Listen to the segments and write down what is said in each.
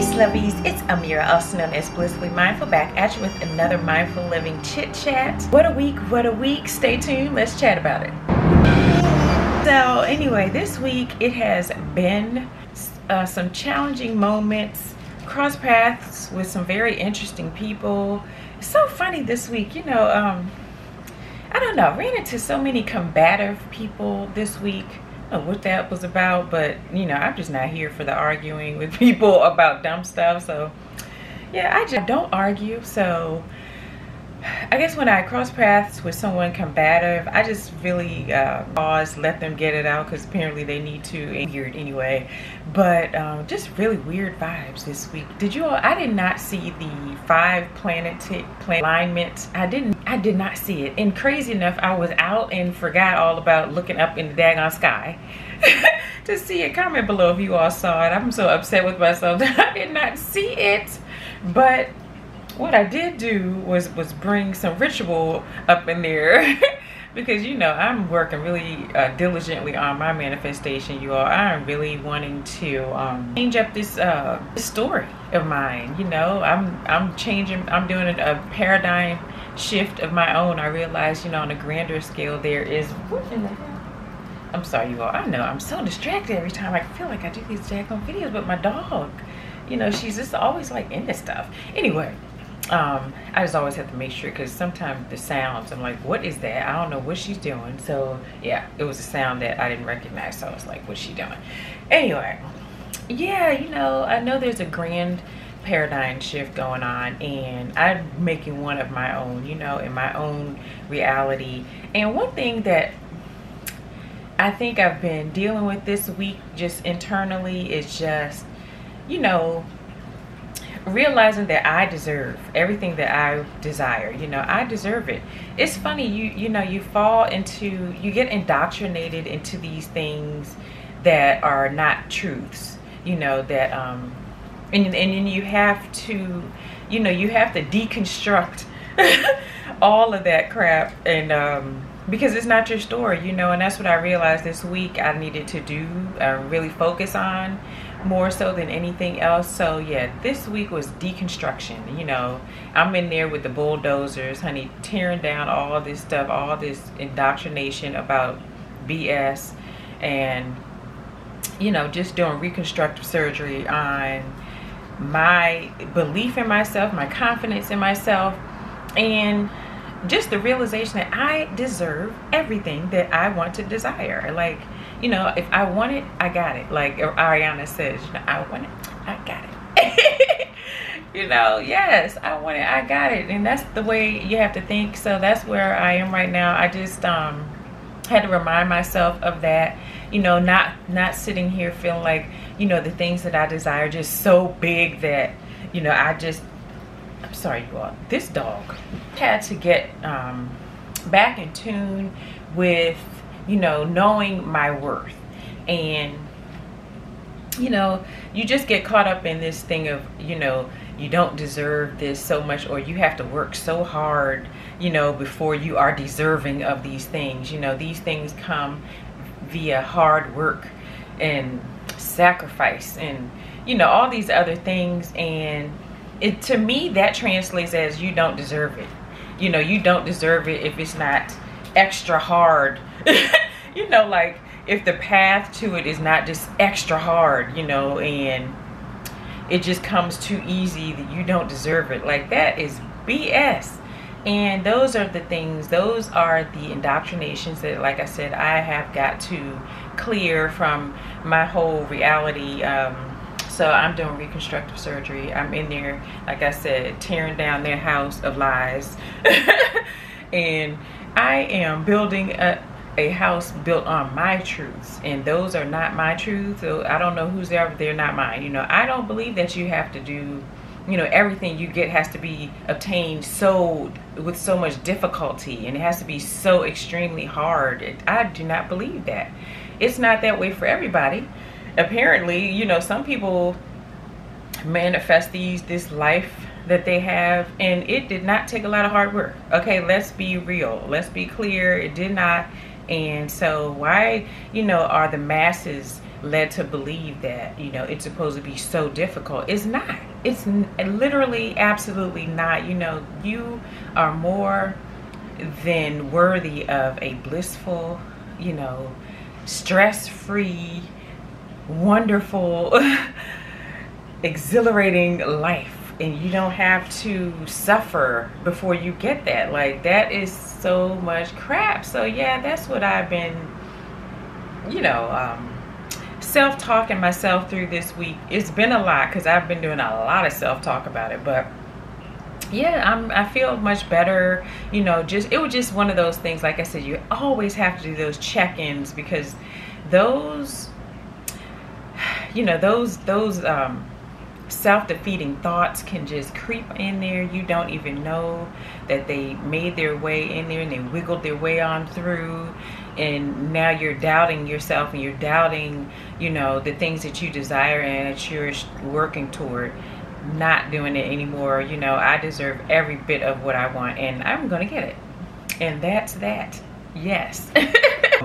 Peace, lovies. It's Amira, also known as Blissfully Mindful, back at you with another Mindful Living Chit Chat. What a week, what a week. Stay tuned. Let's chat about it. So anyway, this week it has been some challenging moments, cross paths with some very interesting people. It's so funny this week, I don't know, ran into so many combative people this week. I don't know what that was about, but I'm just not here for the arguing with people about dumb stuff. So yeah, I just don't argue. So I guess when I cross paths with someone combative, I just really pause, let them get it out, because apparently they need to. Weird anyway, but just really weird vibes this week. I did not see the 5 planet alignments. I did not see it. And crazy enough, I was out and forgot all about looking up in the daggone sky to see it. Comment below if you all saw it. I'm so upset with myself that I did not see it. But what I did do was bring some ritual up in there because I'm working really diligently on my manifestation, you all. I'm really wanting to change up this story of mine. I'm changing. I'm doing a paradigm shift of my own. I realize, on a grander scale, there is. What in the hell? I'm sorry, you all. I know I'm so distracted every time. I feel like I do these daggone videos, but my dog, she's just always like into stuff. Anyway. I just always have to make sure, because sometimes the sounds, I'm like, what is that? I don't know what she's doing. So yeah, it was a sound that I didn't recognize. So I was like, what's she doing? Anyway, yeah, I know there's a grand paradigm shift going on, and I'm making one of my own, in my own reality. And one thing that I think I've been dealing with this week just internally is just, realizing that I deserve everything that I desire. I deserve it. It's funny, you fall into, you get indoctrinated into these things that are not truths, that and you have to, you have to deconstruct all of that crap, and because it's not your story, and that's what I realized this week I needed to do, really focus on more so than anything else. So yeah, this week was deconstruction. I'm in there with the bulldozers, honey, tearing down all this stuff, all this indoctrination about BS, and just doing reconstructive surgery on my belief in myself, my confidence in myself, and just the realization that I deserve everything that I want to desire. Like, if I want it, I got it. Like Ariana says, I want it, I got it. Yes, I want it, I got it. And that's the way you have to think. So that's where I am right now. I just had to remind myself of that, not sitting here feeling like, the things that I desire are just so big that, I'm sorry, you all, this dog had to get back in tune with, knowing my worth. And you just get caught up in this thing of, you don't deserve this so much, or you have to work so hard, before you are deserving of these things. These things come via hard work and sacrifice and all these other things. And to me, that translates as you don't deserve it. You don't deserve it if it's not extra hard. Like if the path to it is not just extra hard, and it just comes too easy, that you don't deserve it. Like, that is BS. And those are the things, those are the indoctrinations that, like I said, I have got to clear from my whole reality. So I'm doing reconstructive surgery. I'm in there, like I said, tearing down their house of lies. And I am building a house built on my truths, and those are not my truths. So I don't know who's there, but they're not mine. I don't believe that you have to do, everything you get has to be obtained with so much difficulty, and it has to be so extremely hard. I do not believe that. It's not that way for everybody. Apparently, some people manifest this life that they have, and it did not take a lot of hard work. Okay, let's be real, let's be clear. It did not. And so why, you know, are the masses led to believe that, you know, it's supposed to be so difficult? It's not. It's literally absolutely not. You know, you are more than worthy of a blissful, you know, stress-free, wonderful, exhilarating life. And you don't have to suffer before you get that. Like, that is so much crap. So yeah, that's what I've been, you know, self-talking myself through this week. It's been a lot because I've been doing a lot of self-talk about it, but yeah, I feel much better. You know, it was just one of those things. Like I said, you always have to do those check-ins, because those, you know, those self-defeating thoughts can just creep in there. You don't even know that they made their way in there and they wiggled their way on through, and now you're doubting yourself and you're doubting, you know, the things that you desire and that you're working toward. Not doing it anymore. You know, I deserve every bit of what I want, and I'm gonna get it, and that's that. Yes.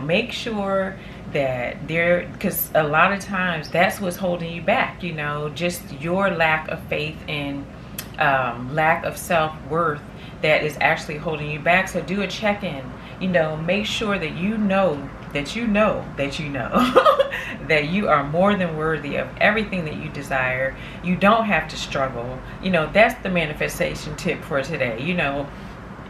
Make sure that because a lot of times that's what's holding you back, you know, just your lack of faith and lack of self-worth that is actually holding you back. So do a check-in, you know, make sure that you know that you know that you know that you are more than worthy of everything that you desire. You don't have to struggle. You know, that's the manifestation tip for today. You know,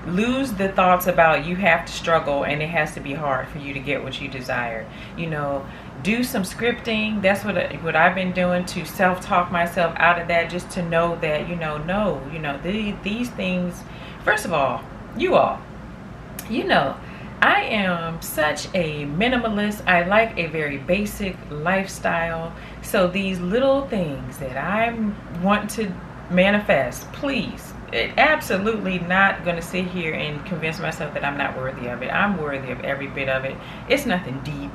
lose the thoughts about you have to struggle and it has to be hard for you to get what you desire. You know, do some scripting. That's what I've been doing to self-talk myself out of that, just to know that, you know, no, you know, these things. First of all, you know, I am such a minimalist. I like a very basic lifestyle. So these little things that I want to manifest, please, absolutely not going to sit here and convince myself that I'm not worthy of it. I'm worthy of every bit of it. It's nothing deep.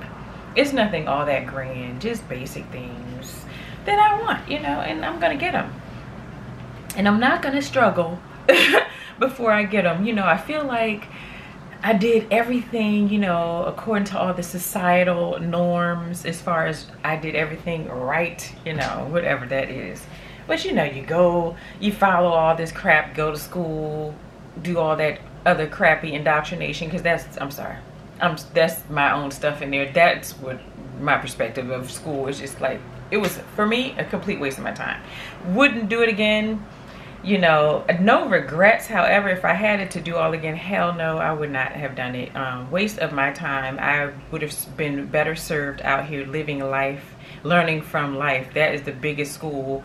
It's nothing all that grand. Just basic things that I want, you know, and I'm going to get them. And I'm not going to struggle before I get them. You know, I feel like I did everything, you know, according to all the societal norms, as far as I did everything right, you know, whatever that is. But you know, you follow all this crap, go to school, do all that other crappy indoctrination, because that's my own stuff in there. That's what my perspective of school is. Just like, it was, for me, a complete waste of my time. Wouldn't do it again. You know, no regrets. However, if I had it to do all again, hell no, I would not have done it. Waste of my time. I would have been better served out here living life, learning from life. That is the biggest school.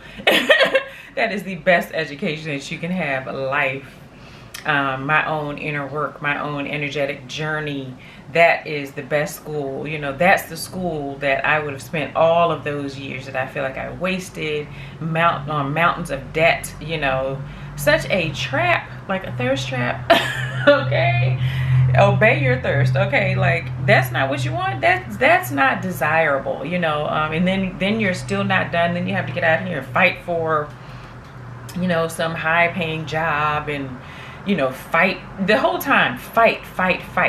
That is the best education that you can have, life. My own inner work, my own energetic journey. That is the best school. You know, that's the school that I would have spent all of those years that I feel like I wasted, mountains of debt, you know, such a trap, like a thirst trap. Okay, obey your thirst. Okay, like, that's not what you want. That's not desirable, you know. And then you're still not done. Then you have to get out here and fight for, you know, some high-paying job, and you know, fight the whole time, fight,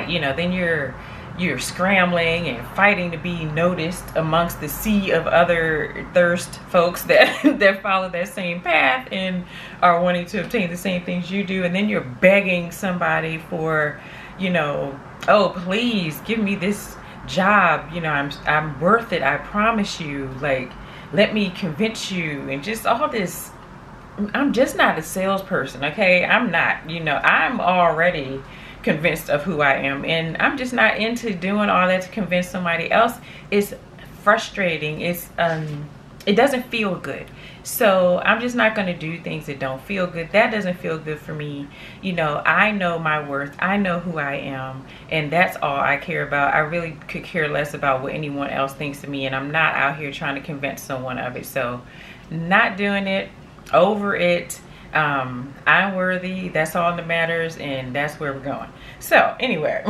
you know. Then you're scrambling and fighting to be noticed amongst the sea of other thirst folks that follow that same path and are wanting to obtain the same things you do. And then you're begging somebody for, you know, oh, please give me this job, you know, I'm worth it, I promise you, like, let me convince you, and just all this. I'm just not a salesperson, okay? I'm not, you know, I'm already convinced of who I am, and I'm just not into doing all that to convince somebody else. It's frustrating. It doesn't feel good. So I'm just not going to do things that don't feel good. That doesn't feel good for me. You know, I know my worth. I know who I am, and that's all I care about. I really could care less about what anyone else thinks of me, and I'm not out here trying to convince someone of it. So not doing it. Over it. I'm worthy. That's all that matters, and that's where we're going. So anyway,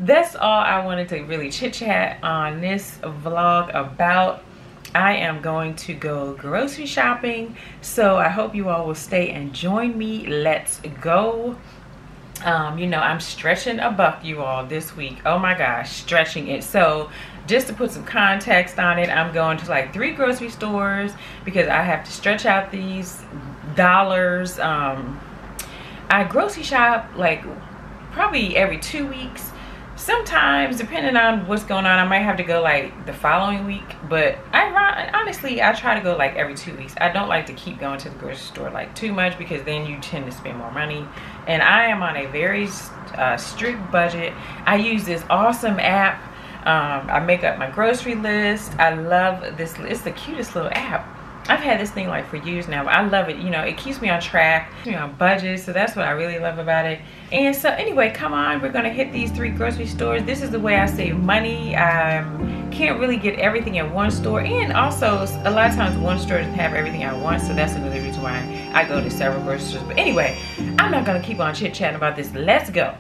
that's all I wanted to really chit chat on this vlog about. I am going to go grocery shopping, so I hope you all will stay and join me. Let's go. You know, I'm stretching a buck, you all, this week. Oh my gosh, stretching it. So just to put some context on it, I'm going to like 3 grocery stores because I have to stretch out these dollars. I grocery shop like probably every 2 weeks. Sometimes, depending on what's going on, I might have to go like the following week. But honestly, I try to go like every 2 weeks. I don't like to keep going to the grocery store like too much because then you tend to spend more money. And I am on a very strict budget. I use this awesome app. I make up my grocery list. I love this. It's the cutest little app. I've had this thing like for years now, but I love it. You know, it keeps me on track, keeps me on budget, so that's what I really love about it. And so anyway, come on, we're gonna hit these 3 grocery stores. This is the way I save money. I can't really get everything in one store, and also a lot of times one store doesn't have everything I want, so that's another reason why I go to several grocery stores. But anyway, I'm not gonna keep on chit-chatting about this. Let's go.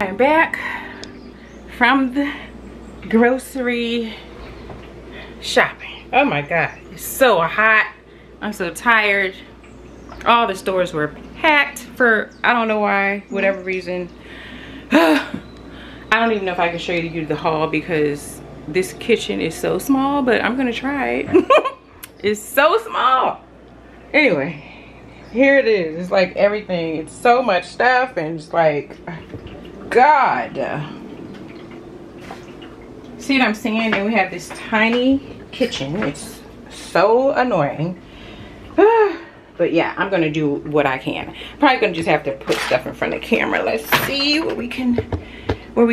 I'm back from the grocery shopping. Oh my god, it's so hot. I'm so tired. All the stores were packed for I don't know why, whatever reason. I don't even know if I can show you the haul because this kitchen is so small, but I'm gonna try it. It's so small. Anyway, here it is. It's like everything. It's so much stuff and it's like, God. See what I'm saying? And we have this tiny kitchen. It's so annoying. But yeah, I'm gonna do what I can. Probably gonna just have to put stuff in front of the camera. Let's see where we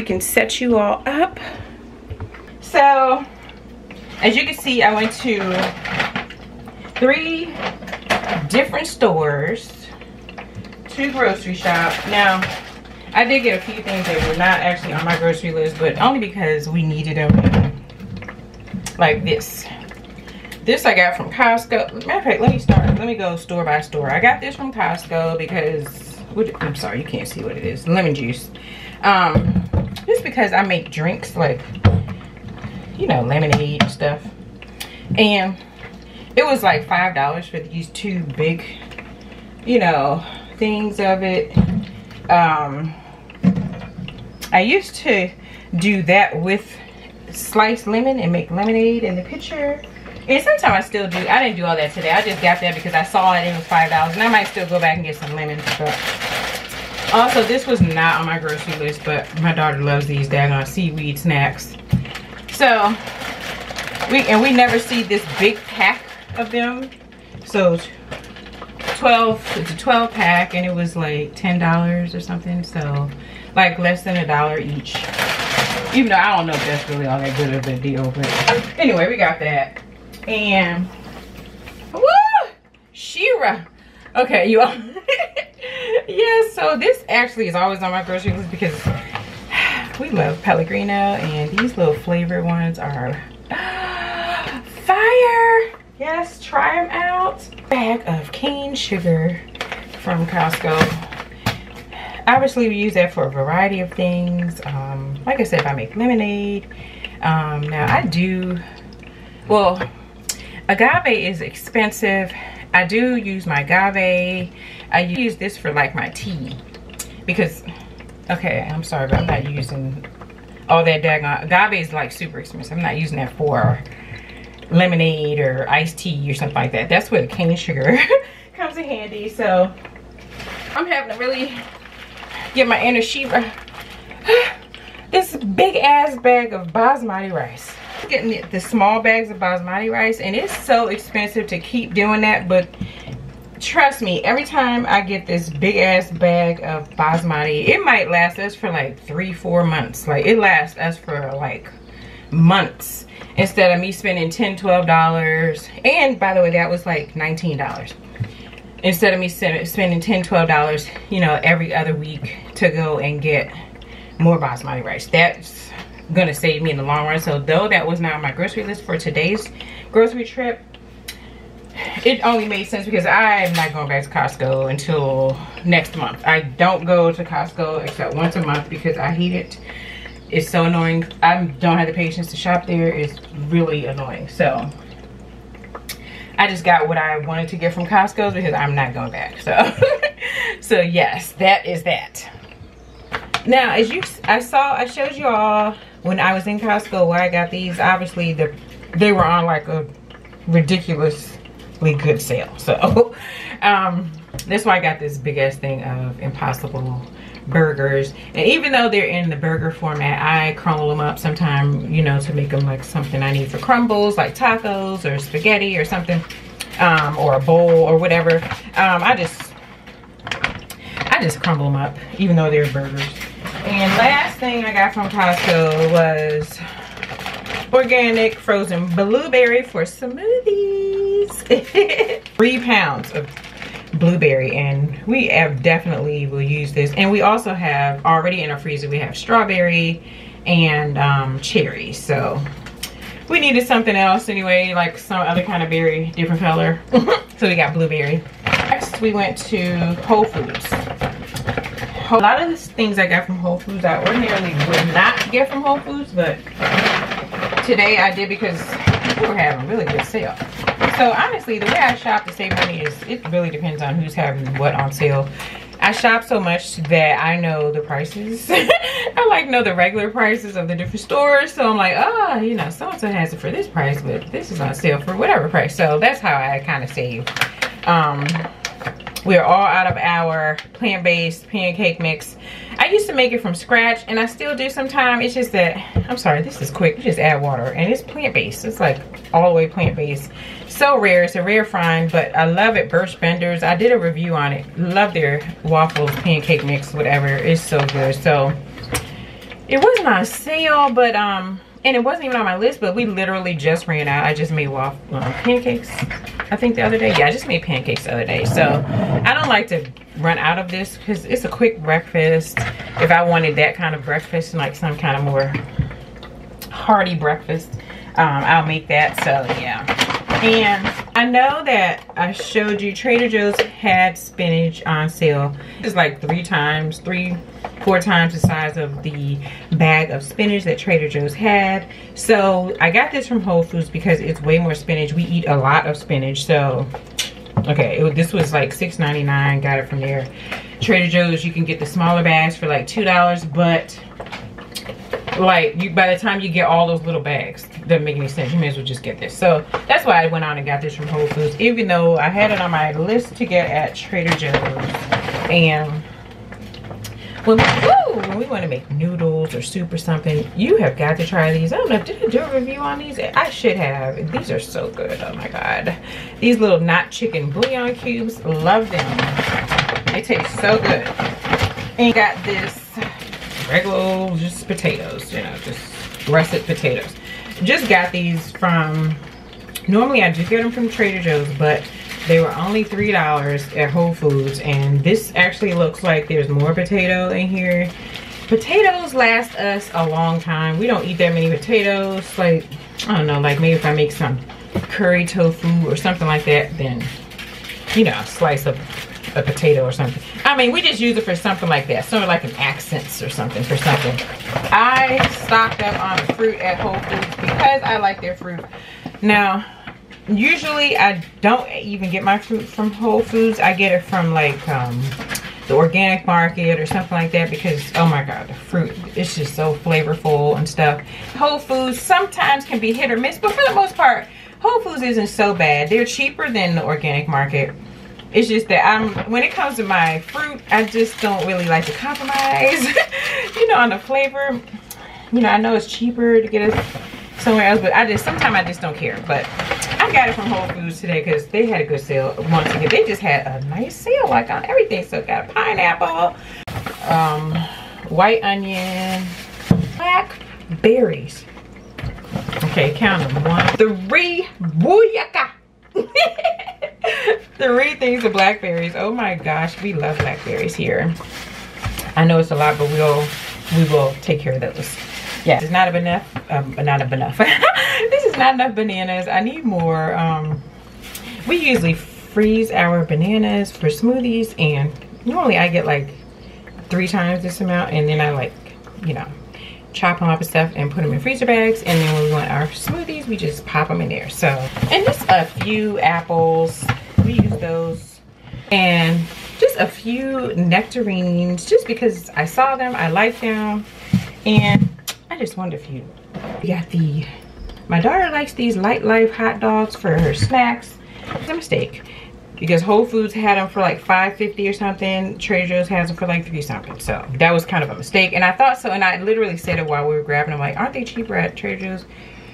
can set you all up. So as you can see, I went to 3 different stores to grocery shop. Now I did get a few things that were not actually on my grocery list, but only because we needed them. Like this I got from Costco. Matter of fact, let me go store by store. I got this from Costco because I'm sorry, you can't see what it is. Lemon juice. Just because I make drinks like, you know, lemonade and stuff. And it was like $5 for these 2 big, you know, things of it. I used to do that with sliced lemon and make lemonade in the pitcher. And sometimes I still do. I didn't do all that today. I just got that because I saw it and it was $5. And I might still go back and get some lemons. But also, this was not on my grocery list, but my daughter loves these daggone seaweed snacks. So, we never see this big pack of them. So, it's a 12 pack and it was like $10 or something. So, like less than $1 each. Even though I don't know if that's really all that good of a deal. But anyway, we got that. And woo! Shira. Okay, you all. Yeah, so this actually is always on my grocery list because we love Pellegrino, and these little flavored ones are fire. Yes, try them out. Bag of cane sugar from Costco. Obviously, we use that for a variety of things. Like I said, if I make lemonade. Now I do, well, agave is expensive. I do use my agave. I use this for like my tea because, okay, I'm sorry, but I'm not using all that daggone. Agave is like super expensive. I'm not using that for lemonade or iced tea or something like that. That's where the cane sugar comes in handy. So I'm having to really get my inner Shiva. This big ass bag of basmati rice. I'm getting the small bags of basmati rice, and it's so expensive to keep doing that, but trust me, every time I get this big ass bag of basmati, it might last us for like 3-4 months. Like, it lasts us for like months instead of me spending $10-12. And by the way, that was like $19. Instead of me spending $10-12, you know, every other week to go and get more basmati rice. That's gonna save me in the long run. So though that was not on my grocery list for today's grocery trip, it only made sense because I'm not going back to Costco until next month. I don't go to Costco except once a month because I hate it. It's so annoying. I don't have the patience to shop there. It's really annoying. So I just got what I wanted to get from Costco because I'm not going back. So so yes, that is that. Now, as I showed you all when I was in Costco where I got these. Obviously they were on like a ridiculously good sale. So that's why I got this big ass thing of Impossible burgers. And even though they're in the burger format, I crumble them up sometime, you know, to make them like something I need for crumbles, like tacos or spaghetti or something, or a bowl or whatever. I just crumble them up even though they're burgers. And last thing I got from Costco was organic frozen blueberry for smoothies. 3 pounds of blueberry, and we definitely will use this. And we also have already in our freezer, we have strawberry and cherry. So we needed something else anyway, like some other kind of berry, different color. So we got blueberry. Next we went to Whole Foods. A lot of the things I got from Whole Foods I ordinarily would not get from Whole Foods, but today I did because we were having a really good sale. So honestly, the way I shop to save money is, it really depends on who's having what on sale. I shop so much that I know the prices. I like know the regular prices of the different stores. So I'm like, oh, you know, so-and-so has it for this price, but this is on sale for whatever price. So that's how I kind of save. We're all out of our plant-based pancake mix. I used to make it from scratch, and I still do sometimes. It's just that, I'm sorry, this is quick. You just add water, and it's plant-based. It's like all the way plant-based. So rare. It's a rare find, but I love it. Birch Benders. I did a review on it. Love their waffles, pancake mix, whatever. It's so good. So it wasn't on sale, but and it wasn't even on my list, but we literally just ran out. I just made pancakes, I think the other day. Yeah, I just made pancakes the other day. So I don't like to run out of this because it's a quick breakfast. If I wanted that kind of breakfast, like some kind of more hearty breakfast, I'll make that. So yeah. And I know that I showed you Trader Joe's had spinach on sale. It's like 4 times the size of the bag of spinach that Trader Joe's had. So I got this from Whole Foods because it's way more spinach. We eat a lot of spinach. So okay, this was like $6.99. Got it from there. Trader Joe's, you can get the smaller bags for like $2, but like by the time you get all those little bags, doesn't make any sense. You may as well just get this. So that's why I went on and got this from Whole Foods, even though I had it on my list to get at Trader Joe's. And when we want to make noodles or soup or something, you have got to try these. I don't know, did I do a review on these? I should have. These are so good. Oh my god, these little not chicken bouillon cubes, love them. They taste so good. And got this regular just potatoes, you know, just russet potatoes. Just got these from, normally I do get them from Trader Joe's, but they were only $3 at Whole Foods. And this actually looks like there's more potato in here. Potatoes last us a long time. We don't eat that many potatoes. Like, I don't know, like maybe if I make some curry tofu or something like that, then, you know, a slice of a potato or something. I mean, we just use it for something like that, sort of like an accents or something for something. I stocked up on the fruit at Whole Foods because I like their fruit. Now, usually I don't even get my fruit from Whole Foods. I get it from like the organic market or something like that, because oh my god, the fruit is just so flavorful and stuff. Whole Foods sometimes can be hit or miss, but for the most part, Whole Foods isn't so bad. They're cheaper than the organic market. It's just that when it comes to my fruit, I just don't really like to compromise, you know, on the flavor. You know, I know it's cheaper to get it somewhere else, but sometimes I just don't care. But I got it from Whole Foods today because they had a good sale once again. They just had a nice sale like on everything. So got a pineapple, white onion, blackberries. Okay, count them. 1, 3, booyaka. 3 things of blackberries. Oh my gosh, we love blackberries here. I know it's a lot, but we will take care of those. Yeah, it's not enough. This is not enough bananas. I need more. We usually freeze our bananas for smoothies, and normally I get like 3 times this amount, and then I like, you know, chop them up and stuff and put them in freezer bags, and then when we want our smoothies, we just pop them in there. So, and just a few apples, we use those, and just a few nectarines, just because I saw them, I like them, and I just wanted a few. We got my daughter likes these Light Life hot dogs for her snacks. It's a mistake, because Whole Foods had them for like $5.50 or something. Trader Joe's has them for like $3 something. So that was kind of a mistake. And I thought so, and I literally said it while we were grabbing them, like, aren't they cheaper at Trader Joe's?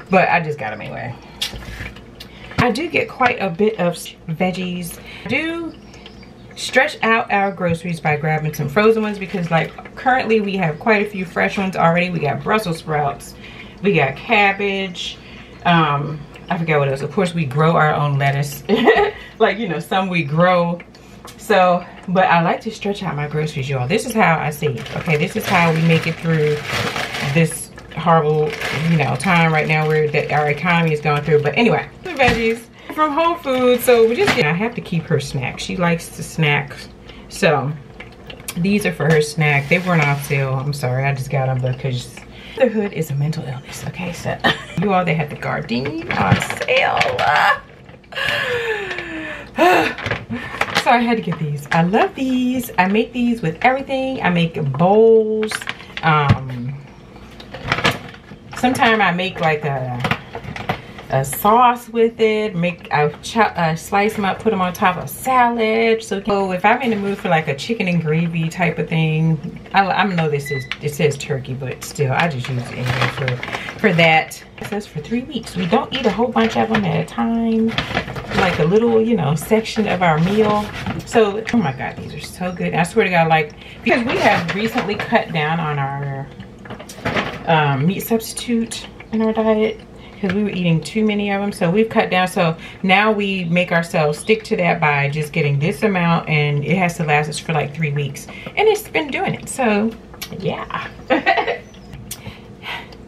But I just got them anyway. I do get quite a bit of veggies. I do stretch out our groceries by grabbing some frozen ones, because like currently we have quite a few fresh ones already. We got Brussels sprouts, we got cabbage, I forgot what else. Of course, we grow our own lettuce. Like, you know, some we grow. So, but I like to stretch out my groceries, y'all. This is how I save, okay? This is how we make it through this horrible, you know, time right now where our economy is going through. But anyway, the veggies from Whole Foods. So we just, I have to keep her snack. She likes to snack. So these are for her snack. They weren't on sale. I'm sorry, I just got them because motherhood is a mental illness. Okay, so you all, they had the Gardein on sale. So I had to get these. I love these. I make these with everything. I make bowls. Sometimes I make like a sauce with it. I slice them up, put them on top of salad. So if I'm in the mood for like a chicken and gravy type of thing, I know it says turkey, but still I just use it anyway for that. It says for 3 weeks. We don't eat a whole bunch of them at a time, like a little, you know, section of our meal. So oh my god, these are so good. I swear to god, like, because we have recently cut down on our meat substitute in our diet, because we were eating too many of them. So we've cut down. So now we make ourselves stick to that by just getting this amount, and it has to last us for like 3 weeks, and it's been doing it. So yeah.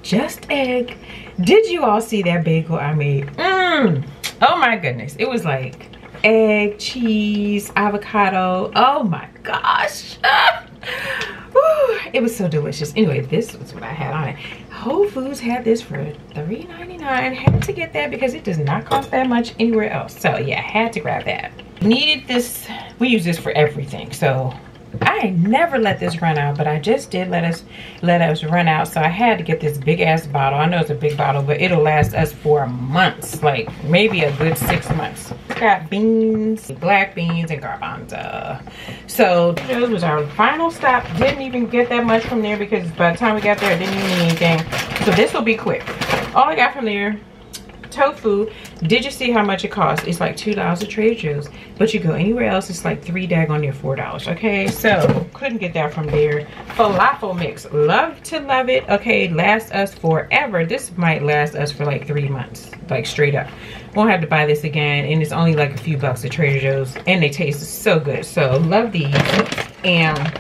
Just egg. Did you all see that bagel I made? Oh my goodness, it was like egg, cheese, avocado. Oh my gosh. It was so delicious. Anyway, this was what I had on it. Whole Foods had this for $3.99. Had to get that because it does not cost that much anywhere else. So yeah, had to grab that. Needed this. We use this for everything. So I ain't never let this run out, but I just did let us run out, so I had to get this big ass bottle. I know it's a big bottle, but it'll last us for months, like maybe a good 6 months. Got beans, black beans, and garbanzo. So this was our final stop. Didn't even get that much from there because by the time we got there, I didn't even need anything. So this will be quick. All I got from there, tofu. Did you see how much it costs? It's like $2 at Trader Joe's, but you go anywhere else, it's like $3 daggone near $4. Okay, so couldn't get that from there. Falafel mix, love to love it. Okay, lasts us forever. This might last us for like 3 months, like straight up. Won't have to buy this again, and it's only like a few bucks at Trader Joe's, and they taste so good. So love these. And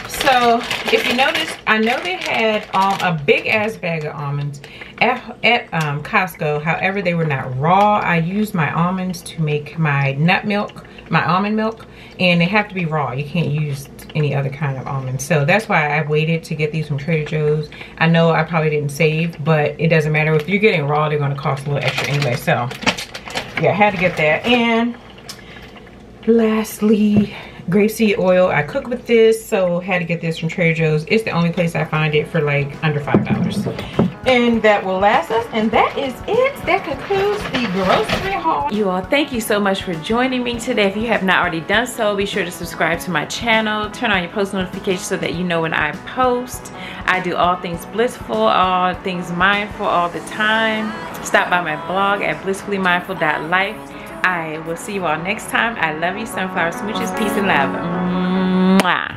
so if you notice, I know they had a big ass bag of almonds at Costco. However, they were not raw. I used my almonds to make my nut milk, my almond milk, and they have to be raw. You can't use any other kind of almonds. So that's why I waited to get these from Trader Joe's. I know I probably didn't save, but it doesn't matter. If you're getting raw, they're going to cost a little extra anyway. So yeah, I had to get that. And lastly, grapeseed oil. I cook with this, so had to get this from Trader Joe's. It's the only place I find it for like under $5. And that will last us. And that is it. That concludes the grocery haul. You all, thank you so much for joining me today. If you have not already done so, be sure to subscribe to my channel. Turn on your post notifications so that you know when I post. I do all things blissful, all things mindful all the time. Stop by my blog at blissfullymindful.life. I will see you all next time. I love you. Sunflower smooches. Peace and love. Mwah.